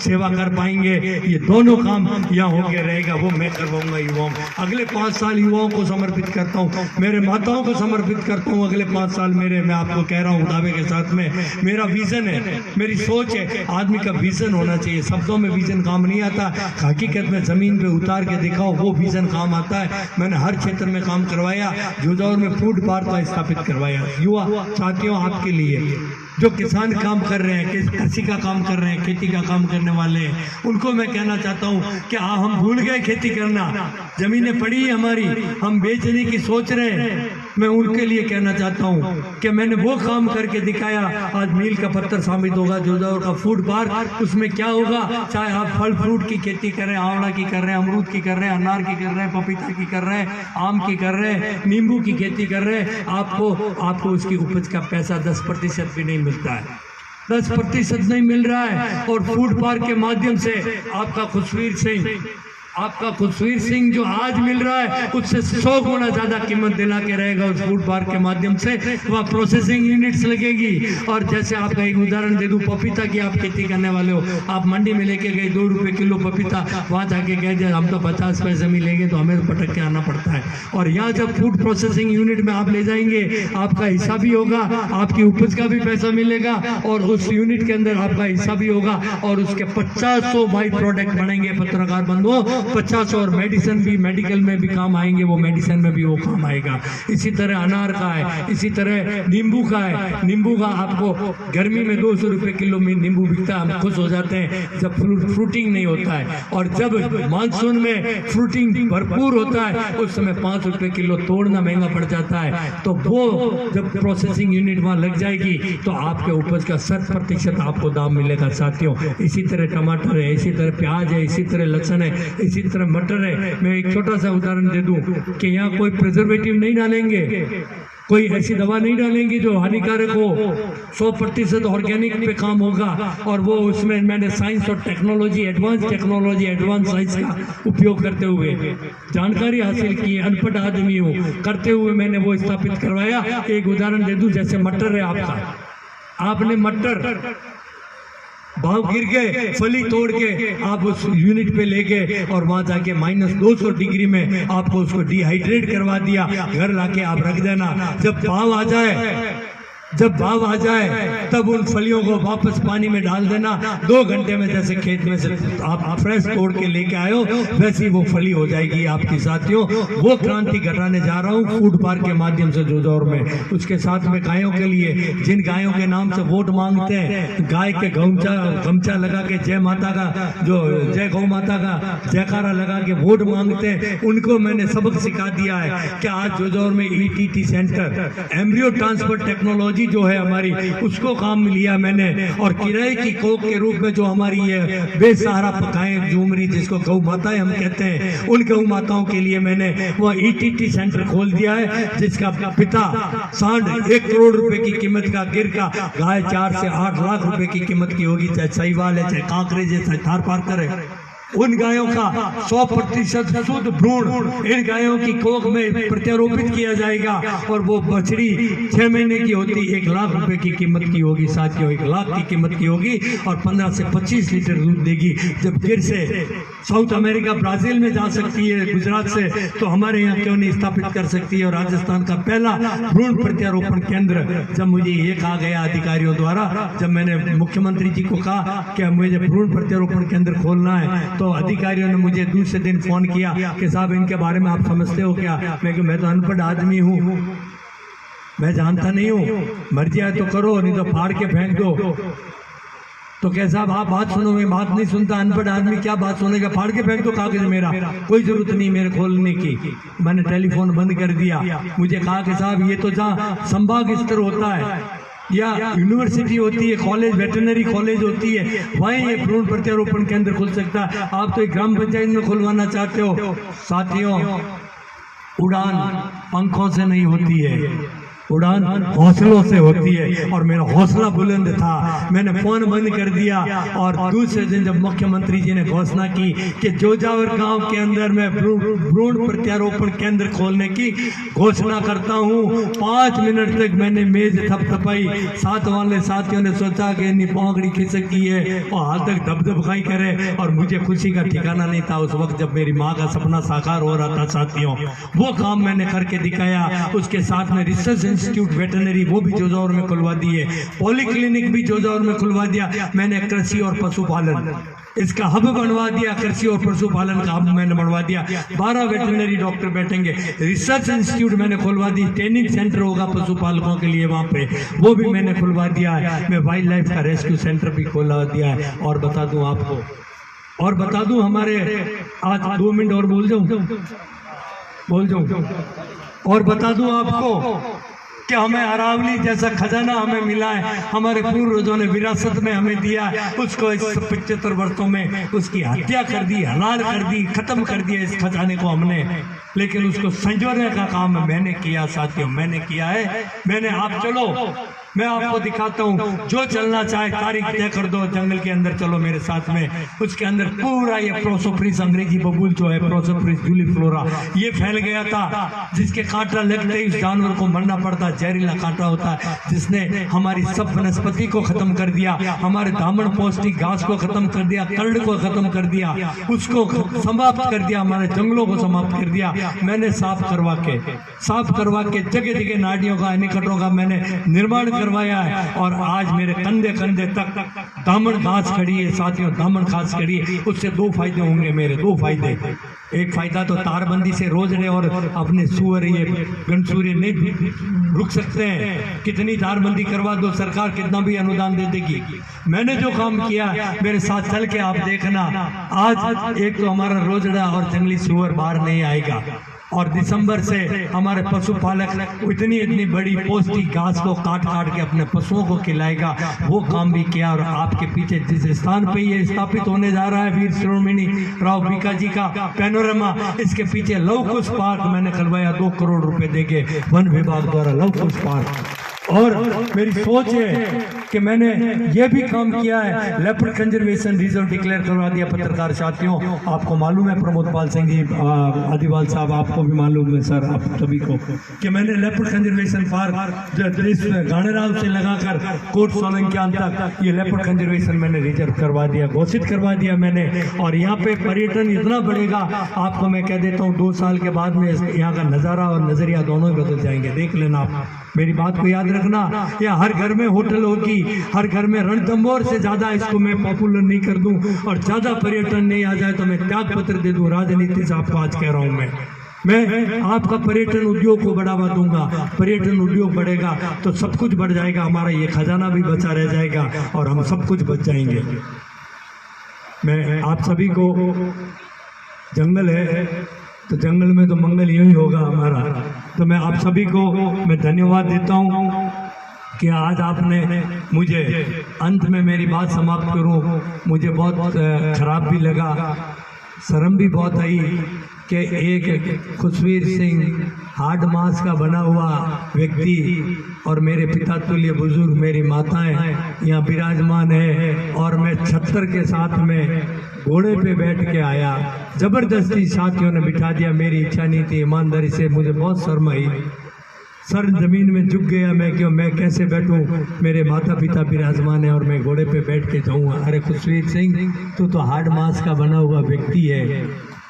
सेवा कर पाएंगे। ये दोनों काम यहाँ होके रहेगा, वो मैं करवाऊंगा युवाओं। अगले 5 साल युवाओं को समर्पित करता हूँ, मेरे माताओं को समर्पित करता हूँ। अगले 5 साल मेरे, मैं आपको कह रहा हूँ दावे के साथ में, मेरा विजन है, मेरी सोच है। आदमी का विजन होना चाहिए, शब्दों में विजन काम नहीं आता, हकीकत में जमीन पे उतार के दिखाओ, वो विजन काम आता है। मैंने हर क्षेत्र में काम करवाया, जोजावर में फूड पार्क का स्थापित करवाया। युवा साथियों, आपके लिए जो किसान काम कर रहे हैं, कृषि का काम कर रहे हैं, खेती का काम करने वाले हैं, उनको मैं कहना चाहता हूं कि हम भूल गए खेती करना, जमीनें पड़ी है हमारी, हम बेचने की सोच रहे हैं। मैं उनके लिए कहना चाहता हूं कि मैंने वो काम करके दिखाया, आज मील का पत्थर साबित होगा। जोजावर का फूड पार्क, उसमें क्या होगा, चाहे आप फल फ्रूट की खेती कर रहे हैं, आंवला की कर रहे हैं, अमरूद की कर रहे हैं, अनार की कर रहे हैं, पपीता की कर रहे हैं, आम की कर रहे हैं, नींबू की खेती कर रहे हैं, आपको उसकी उपज का पैसा 10% भी नहीं मिलता है, 10% नहीं मिल रहा है। और फूड पार्क के माध्यम से आपका खुशवीर सिंह जो आज मिल रहा है, उससे 100 गुना ज्यादा कीमत दिला के रहेगा उस फूड पार्क के माध्यम से। वह प्रोसेसिंग यूनिट्स लगेगी। और जैसे आपका एक उदाहरण दे दूं, पपीता की आप खेती करने वाले हो, आप मंडी में लेके गए 2 रुपए किलो पपीता, वहां जाके कह दिया हम तो 50 पैसे मिलेंगे, तो हमें पटक के आना पड़ता है। और यहाँ जब फूड प्रोसेसिंग यूनिट में आप ले जाएंगे, आपका हिस्सा भी होगा, आपकी उपज का भी पैसा मिलेगा, और उस यूनिट के अंदर आपका हिस्सा भी होगा, और उसके 500 बाई प्रोडक्ट बनेंगे पत्रकार बंधुओं, 50। और मेडिकल में भी काम आएंगे, वो मेडिसिन में भी वो काम आएगा। इसी तरह अनार का है, इसी तरह नींबू का है। नींबू का आपको गर्मी में 200 रुपए किलो में नींबू बिकता है, हम खुश हो जाते हैं जब फ्रूटिंग नहीं होता है। और जब मानसून में फ्रूटिंग भरपूर होता है, उस समय 5 रुपए किलो तोड़ना महंगा पड़ जाता है। तो वो जब प्रोसेसिंग यूनिट वहां लग जाएगी, तो आपके उपज का 100% आपको दाम मिलेगा साथियों। इसी तरह टमाटर है, इसी तरह प्याज है, इसी तरह लहसुन है, इसी तरह मटर है। मैं एक छोटा सा उदाहरण दे दूं कि यहाँ कोई प्रिजर्वेटिव नहीं डालेंगे, कोई ऐसी दवा नहीं डालेंगे जो हानिकारक हो, 100% ऑर्गेनिक पे काम होगा। और वो उसमें मैंने साइंस और technology, advance technology, advance science का उपयोग करते हुए जानकारी हासिल की, अनपढ़ आदमी हूँ, करते हुए मैंने वो स्थापित करवाया। एक उदाहरण दे दूं, जैसे मटर है आपका, आपने मटर भाव गिर गए, फली तोड़ के आप उस यूनिट पे ले गए और वहां जाके -200 डिग्री में आपको उसको डिहाइड्रेट करवा दिया। घर लाके आप रख देना, जब भाव आ जाए तब उन फलियों को वापस पानी में डाल देना। 2 घंटे में जैसे खेत में से आप फ्रेश तोड़ के लेके आए हो वैसी वो फली हो जाएगी आपकी। साथियों, वो क्रांति घटाने जा रहा हूँ फूड पार्क के माध्यम से जोजौर में। उसके साथ में गायों के लिए, जिन गायों के नाम से वोट मांगते हैं, गाय के गमछा लगा के जय माता का, जो जय गौ माता का जयकारा लगा के वोट मांगते हैं, उनको मैंने सबक सिखा दिया है कि आज जोजौर में ETT centre, embryo transfer technology जो है हमारी, उसको काम में लिया मैंने। और किराए की कोख के रूप में जो हमारी ये बेसहारा गायें झूमरी, जिसको गौ माताएं हम कहते हैं, उन गौ माताओं के लिए मैंने वो ETT सेंटर खोल दिया है, जिसका पिता 1 करोड़ रुपए की कीमत का गिर का गाय 4 से 8 लाख रुपए की कीमत की होगी, चाहे सहीवाल है, चाहे कांकरेज है, चाहे थार पारकर है। उन गायों का 100% शुद्ध भ्रूण इन गायों की कोख में प्रत्यारोपित किया जाएगा और वो बछड़ी 6 महीने की होती 1 लाख रुपए की कीमत की होगी। साथियों, 1 लाख की कीमत की होगी और 15 से 25 लीटर दूध देगी। जब गिर से साउथ अमेरिका, ब्राजील में जा सकती है गुजरात से, तो हमारे यहाँ क्यों नहीं स्थापित कर सकती है। और राजस्थान का पहला भ्रूण प्रत्यारोपण केंद्र, जब मुझे ये कहा गया अधिकारियों द्वारा, जब मैंने मुख्यमंत्री जी को कहा कि मुझे भ्रूण प्रत्यारोपण केंद्र खोलना है, तो अधिकारियों ने मुझे दूसरे दिन फोन किया कि साहब इनके बारे में आप समझते हो क्या। मैं तो अनपढ़ आदमी हूँ, मैं जानता नहीं हूँ, मर्जी है तो करो, नहीं तो फाड़ के फेंक दो। तो क्या साहब आप बात सुनो, मैं बात नहीं सुनता, अनपढ़ आदमी क्या बात सुनेगा, फाड़ के फेंक दो कागज, मेरा कोई जरूरत नहीं मेरे खोलने की। मैंने टेलीफोन बंद कर दिया। मुझे कहा कि साहब ये तो जहाँ संभाग स्तर होता है या यूनिवर्सिटी होती है, कॉलेज, वेटरनरी कॉलेज होती है, वहीं ये भ्रूण प्रत्यारोपण केंद्र खुल सकता है। आप तो एक ग्राम पंचायत में खुलवाना चाहते हो। साथियों, उड़ान पंखों से नहीं होती है, उड़ान हौसलों से होती है। और मेरा हौसला बुलंद था, मैंने फोन बंद कर दिया। और दूसरे दिन जब मुख्यमंत्री जी ने घोषणा की कि जोजावर गांव के अंदर मैं भ्रूण प्रत्यारोपण केंद्र खोलने की घोषणा करता हूं, 5 मिनट तक मैंने मेज थपथपाई। साथ वाले साथियों ने सोचा कि इतनी पौंगड़ी खिसक गई है और हाल तक दबदबाई करे, और मुझे खुशी का ठिकाना नहीं था उस वक्त जब मेरी माँ का सपना साकार हो रहा था। साथियों, वो काम मैंने करके दिखाया। उसके साथ में रिसर्च इंस्टीट्यूट वेटरनरी वो भी जोजौर में खुलवा दिए, पॉलीक्लिनिक भी जोजौर में खुलवा दिया मैंने। कृषि और पशुपालन इसका हब बनवा दिया, कृषि और पशुपालन का हब मैंने बनवा दिया। 12 वेटरनरी डॉक्टर बैठेंगे। रिसर्च इंस्टीट्यूट मैंने खुलवा दी, ट्रेनिंग सेंटर होगा पशुपालकों के लिए वहाँ पे, वो भी मैंने खुलवा दिया है। मैं वाइल्ड लाइफ का रेस्क्यू सेंटर भी खोलवा दिया है। और बता दूं आपको, और बता दूं हमारे, आज 2 मिनट और बोल जाऊं और बता दूं आपको कि हमें अरावली जैसा खजाना हमें मिला है, हमारे पूर्वजों ने विरासत में हमें दिया। उसको इस 75 वर्षों में उसकी हत्या कर दी, हलाल कर दी, खत्म कर दिया इस खजाने को हमने, लेकिन उसको संजोने का काम मैंने किया। साथियों, मैंने किया है। मैंने, आप चलो मैं आपको दिखाता हूँ, जो चलना चाहे तारीख तय कर दो, जंगल के अंदर चलो मेरे साथ में। उसके अंदर पूरा ये प्रोसोप्रिस अंग्रेजी बबूल जो है, प्रोसोप्रिस जूलीफ्लोरा, ये फैल गया था, जिसके कांटा लगते ही उस जानवर को मरना पड़ता। जहरीला कांटा होता है जिसने हमारी सब वनस्पति को खत्म कर दिया, हमारे दामन पौष्टिक घास को खत्म कर दिया, कर्ड को खत्म कर दिया, उसको समाप्त कर दिया, हमारे जंगलों को समाप्त कर दिया। मैंने साफ करवा के जगह जगह नाडियों का, निकटों का मैंने निर्माण करवाया है। और आज मेरे कंधे कंधे तक दामन घास खड़ी है। साथियों, दामन घास खड़ी है। उससे 2 फायदे होंगे मेरे, 2 फायदे। एक फायदा तो तारबंदी से रोजड़े और अपने सुअर, ये गनसूरे नहीं रुक सकते हैं। कितनी तारबंदी करवा दो, सरकार कितना भी अनुदान दे देगी। मैंने जो काम किया मेरे साथ चल के आप देखना। आज एक तो हमारा रोजड़ा और जंगली सुअर बाहर नहीं आएगा, और दिसंबर से हमारे पशुपालक इतनी बड़ी पौष्टिक घास को काट के अपने पशुओं को खिलाएगा। वो काम भी किया। और आपके पीछे जिस स्थान पे ये स्थापित होने जा रहा है, वीर शिरोमणि राव भिकाजी का पैनोरमा, इसके पीछे लव कुश पार्क मैंने करवाया 2 करोड़ रुपए देके वन विभाग द्वारा। लव कुश पार्क और मेरी सोच है कि मैंने ये भी काम किया है, लेपर्ड कंजर्वेशन रिजर्व डिक्लेयर करवा दिया। पत्रकार साथियों, आपको मालूम है प्रमोद पाल सिंह जी, आदिवाल साहब, आपको भी मालूम है सर, आप सभी को, कि मैंने लेपर्ड कंजर्वेशन पार्क गानेराव से लगाकर कोट सोलंकियान तक ये लेपर्ड कंजर्वेशन मैंने रिजर्व करवा दिया, घोषित करवा दिया मैंने। और यहाँ पे पर्यटन इतना बढ़ेगा, आपको मैं कह देता हूँ 2 साल के बाद में यहाँ का नज़ारा और नज़रिया दोनों ही बदल जाएंगे। देख लेना आप, मेरी बात को याद रखना। या हर घर में होटल होगी, हर घर में रणथंभौर से ज्यादा इसको मैं पॉपुलर नहीं कर दूं और ज्यादा पर्यटन नहीं आ जाए तो मैं त्याग पत्र दे दूं। राजनीति से आपको आज कह रहा हूं मैं आपका पर्यटन उद्योग को बढ़ावा दूंगा। पर्यटन उद्योग बढ़ेगा तो सब कुछ बढ़ जाएगा, हमारा ये खजाना भी बचा रह जाएगा और हम सब कुछ बच जाएंगे। मैं आप सभी को, जंगल है तो जंगल में तो मंगल यूं ही होगा हमारा, तो मैं आप सभी को मैं धन्यवाद देता हूं कि आज आपने मुझे, अंत में मेरी बात समाप्त करूं, मुझे बहुत खराब भी लगा, शर्म भी बहुत आई कि एक खुशवीर सिंह हार्ड मास का बना हुआ व्यक्ति और मेरे पिता तुल्य बुजुर्ग मेरी माताएं यहाँ विराजमान है और मैं छत्तर के साथ में घोड़े पे बैठ के आया, जबरदस्ती साथियों ने बिठा दिया, मेरी इच्छा नहीं थी। ईमानदारी से मुझे बहुत शर्म आई, सर जमीन में झुक गया मैं, क्यों मैं कैसे बैठूं, मेरे माता पिता विराजमान है और मैं घोड़े पे बैठ के जाऊंगा। अरे खुशवीर सिंह, तू तो हार्ड मास का बना हुआ व्यक्ति है,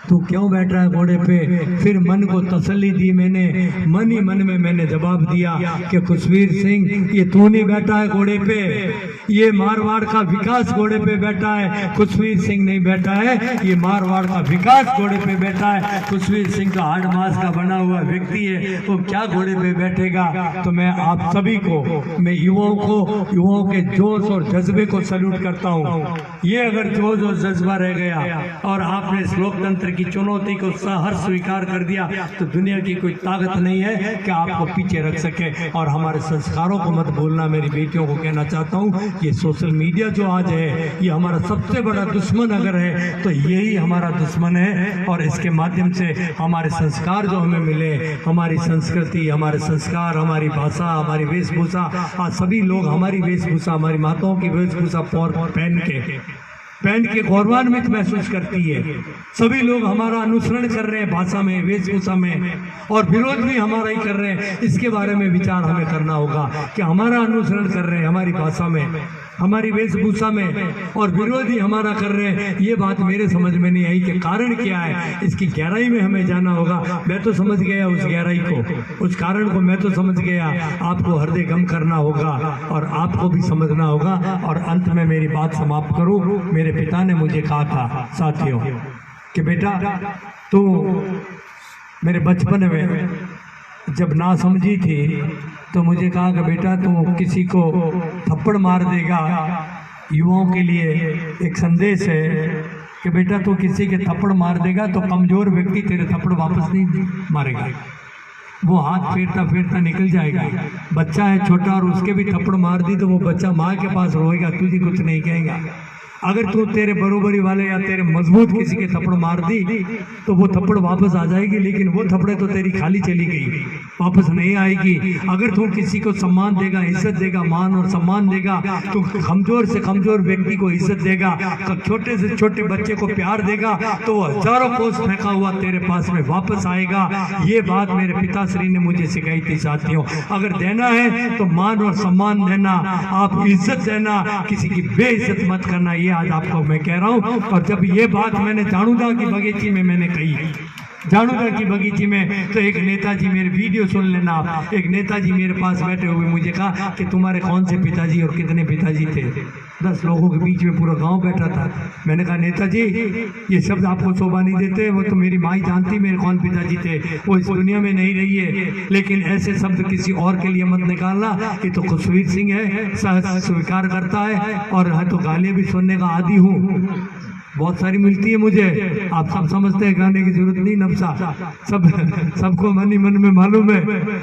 तू क्यों बैठ रहा है घोड़े पे? फिर मन को तसल्ली दी मैंने, मन ही मन में मैंने जवाब दिया कि खुशवीर सिंह, ये तू नहीं बैठा है घोड़े पे, ये मारवाड़ का विकास घोड़े पे बैठा है, खुशवीर सिंह नहीं बैठा है, ये मारवाड़ का विकास घोड़े पे बैठा है। खुशवीर सिंह तो हार्ड मास का बना हुआ व्यक्ति है, वो क्या घोड़े पे बैठेगा? तो मैं आप सभी को, मैं युवाओं के जोश और जज्बे को सैल्यूट करता हूँ। ये अगर जोश और जज्बा रह गया और आपने इस लोकतंत्र की चुनौती को सहर्ष स्वीकार कर दिया तो दुनिया की कोई ताकत नहीं है कि आपको पीछे रख सके। और हमारे संस्कारों को मत भूलना। मेरी बेटियों को कहना चाहता हूँ, ये सोशल मीडिया जो आज है ये हमारा सबसे बड़ा दुश्मन अगर है तो यही हमारा दुश्मन है। और इसके माध्यम से हमारे संस्कार जो हमें मिले, हमारी संस्कृति, हमारे संस्कार, हमारी भाषा, हमारी वेशभूषा, आज सभी लोग हमारी वेशभूषा, हमारी माताओं की वेशभूषा पहन के गौरवान्वित महसूस करती है। सभी लोग हमारा अनुसरण कर रहे हैं भाषा में, वेशभूषा में, और विरोध भी हमारा ही कर रहे हैं। इसके बारे में विचार हमें करना होगा कि हमारा अनुसरण कर रहे हैं हमारी भाषा में, हमारी वेशभूषा में, और विरोध ही हमारा कर रहे हैं। ये बात मेरे समझ में नहीं आई कि कारण क्या है, इसकी गहराई में हमें जाना होगा। मैं तो समझ गया उस गहराई को, उस कारण को मैं तो समझ गया। आपको हृदय गम करना होगा और आपको भी समझना होगा। और अंत में मेरी बात समाप्त करूं। मेरे पिता ने मुझे कहा था साथियों कि बेटा, तू मेरे बचपन में जब ना समझी थी तो मुझे कहा कि बेटा तू किसी को थप्पड़ मार देगा। युवाओं के लिए एक संदेश है कि बेटा तू किसी के थप्पड़ मार देगा तो कमजोर व्यक्ति तेरे थप्पड़ वापस नहीं मारेगा, वो हाथ फेरता फेरता निकल जाएगा। बच्चा है छोटा और उसके भी थप्पड़ मार दी तो वो बच्चा माँ के पास रोएगा, तुझे कुछ नहीं कहेगा। अगर तू तेरे बरोबरी वाले या तेरे मजबूत किसी के थप्पड़ मार दी तो वो थप्पड़ वापस आ जाएगी, लेकिन वो थप्पड़े तो तेरी खाली चली गई, वापस नहीं आएगी। अगर तू किसी को सम्मान देगा, इज्जत देगा, मान और सम्मान देगा, तू कमजोर से कमजोर व्यक्ति को इज्जत देगा, छोटे से छोटे बच्चे को प्यार देगा, तो वो हजारों कोस फेंका हुआ तेरे पास में वापस आएगा। ये बात मेरे पिताश्री ने मुझे सिखाई थी साथियों। अगर देना है तो मान और सम्मान देना, आप इज्जत देना, किसी की बेइज्जत मत करना। ये आज आपको मैं कह रहा हूं। और जब ये बात मैंने जानुदा की बगीची में मैंने कही, जानुदा की बगीची में, तो एक नेताजी, मेरे वीडियो सुन लेना आप, एक नेताजी मेरे पास बैठे हुए मुझे कहा कि तुम्हारे कौन से पिताजी और कितने पिताजी थे? 10 लोगों के बीच में पूरा गांव बैठा था। मैंने कहा नेताजी ये शब्द आपको शोभा नहीं देते, वो तो मेरी माँ ही जानती मेरे कौन पिताजी थे, वो इस दुनिया में नहीं रही है, लेकिन ऐसे शब्द किसी और के लिए मत निकालना। ये तो खुशवीर सिंह है, स्वीकार करता है और है तो गालियाँ भी सुनने का आदी हूँ। बहुत सारी मिलती है मुझे, आप सब समझते हैं, गाने की जरूरत नहीं, नफसा सबको मन ही मन में मालूम है।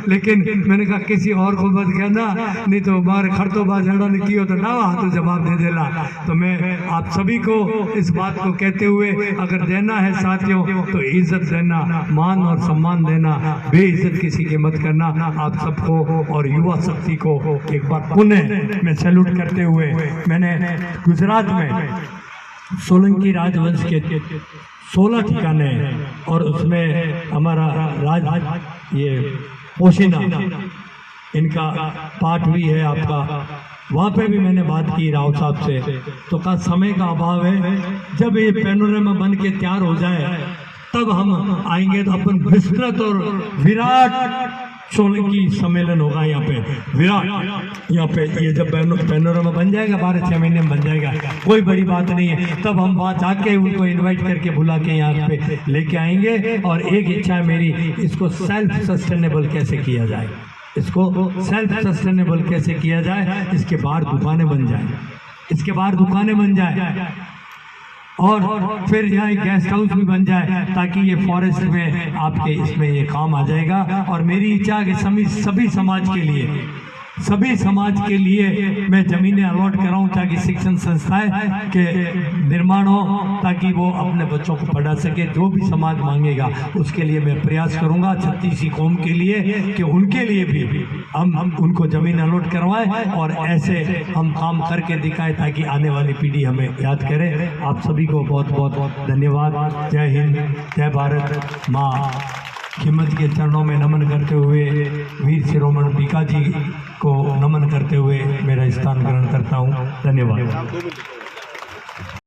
लेकिन मैंने कहा किसी और को मत कहना, नहीं तो बाहर खड़तो बाज झड़ा ने कियो तो ना वहाँ तो जवाब दे देला। तो मैं आप सभी को इस बात को कहते हुए, अगर देना है साथियों तो इज्जत देना, मान और सम्मान देना, बेइज्जत किसी की मत करना। आप सबको और युवा शक्ति को एक बार पुनः मैं सैल्यूट करते हुए, मैंने गुजरात में सोलंकी राजवंश के 16 ठिकाने और उसमें हमारा राज ये पोशिना इनका पाठ भी है आपका, वहाँ पे भी मैंने बात की राव साहब से। तो कहा समय का अभाव है, जब ये पैनोरामा बन के तैयार हो जाए तब हम आएंगे, तो अपन विस्तृत और विराट सोलंकी सम्मेलन होगा यहाँ पे, विराट यहाँ पे। ये जब पैनोरामा बन जाएगा 12-6 महीने में बन जाएगा, कोई बड़ी बात नहीं है। तब हम वहाँ जाके उनको इनवाइट करके बुला के यहाँ पे लेके आएंगे। और एक इच्छा है मेरी, इसको सेल्फ सस्टेनेबल कैसे किया जाए, इसको सेल्फ सस्टेनेबल कैसे किया जाए, इसके बाहर दुकानें बन जाए, इसके बाहर दुकानें बन जाए और फिर यहाँ एक गेस्ट हाउस भी बन जाए, ताकि ये फॉरेस्ट में आपके इसमें ये काम आ जाएगा। और मेरी इच्छा है कि सभी समाज के लिए मैं ज़मीनें अलॉट कराऊं, ताकि शिक्षण संस्थाएं के निर्माण हो, ताकि वो अपने बच्चों को पढ़ा सके। जो भी समाज मांगेगा उसके लिए मैं प्रयास करूंगा, 36 कौम के लिए, कि उनके लिए भी हम उनको ज़मीन अलॉट करवाएं और ऐसे हम काम करके दिखाएं, ताकि आने वाली पीढ़ी हमें याद करे। आप सभी को बहुत बहुत धन्यवाद। जय हिंद, जय भारत। माँ हिम्मत के चरणों में नमन करते हुए, वीर शिरोमणि भीखा जी को नमन करते हुए मेरा स्थान ग्रहण करता हूँ। धन्यवाद।